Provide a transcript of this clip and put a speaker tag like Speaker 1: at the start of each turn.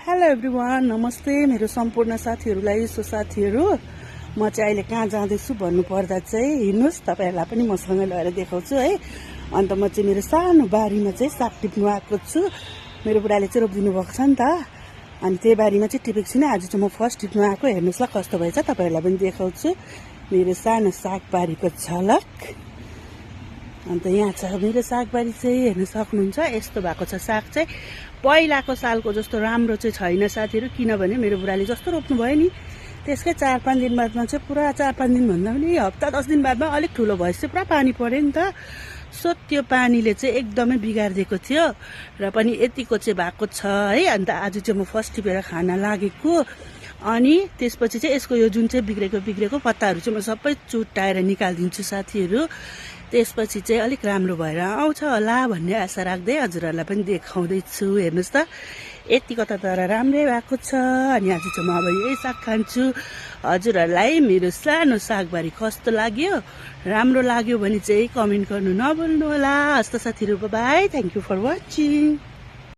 Speaker 1: Hello everyone, नमस्ते मेरो सम्पूर्ण साथीहरूलाई। सो साथीहरू, म चाहिँ अहिले कहाँ जाँदैछु भन्नुपर्दा चाहिँ हिँड्नुहोस्, तपाईँहरूलाई पनि मसँग लिएर देखाउँछु है। अन्त म चाहिँ मेरो सानो बारीमा चाहिँ साग टिप्नु आएको छु। मेरो बुढाले चाहिँ रोपिदिनु भएको छ नि त, अनि त्यही बारीमा चाहिँ टिपेको छुइनँ। आज चाहिँ म फर्स्ट टिप्नु आएको। हेर्नुहोस् ल कस्तो भएछ, तपाईँहरूलाई पनि देखाउँछु मेरो सानो सागबारीको झलक। अन्त यहाँ छ मेरो सागबारी चाहिँ हेर्न सक्नुहुन्छ। यस्तो भएको छ साग चाहिँ। पहिलाको सालको जस्तो राम्रो चाहिँ छैन साथीहरू, किनभने मेरो बुढाले जस्तो रोप्नु भयो नि त्यसकै 4-5 दिन बादमा चाहिँ पुरा 4-5 दिन भन्दा पनि हप्ता 10 दिन बादमा अलिक ठुलो भएपछि पुरा पानी पर्यो नि त। सो त्यो पानीले चाहिँ एकदमै बिगारिदिएको थियो र पनि यतिको चाहिँ भएको छ है। अन्त आज चाहिँ म फर्स्ट टिपेर खान लागेको, अनि त्यसपछि चाहिँ यसको यो जुन चाहिँ बिग्रेको पत्ताहरू चाहिँ म सबै चुटाएर निकालिदिन्छु साथीहरू। त्यसपछि चाहिँ अलिक राम्रो भएर आउँछ होला भन्ने आशा राख्दै हजुरहरूलाई पनि देखाउँदैछु। हेर्नुहोस् त, यतिको त तर राम्रै भएको छ। अनि आज चाहिँ म अब यही साग खान्छु। हजुरहरूलाई मेरो सानो सागबारी कस्तो लाग्यो, राम्रो लाग्यो भने चाहिँ कमेन्ट गर्नु नभुल्नु होला। हस्त साथीहरू, bye, thank you for watching.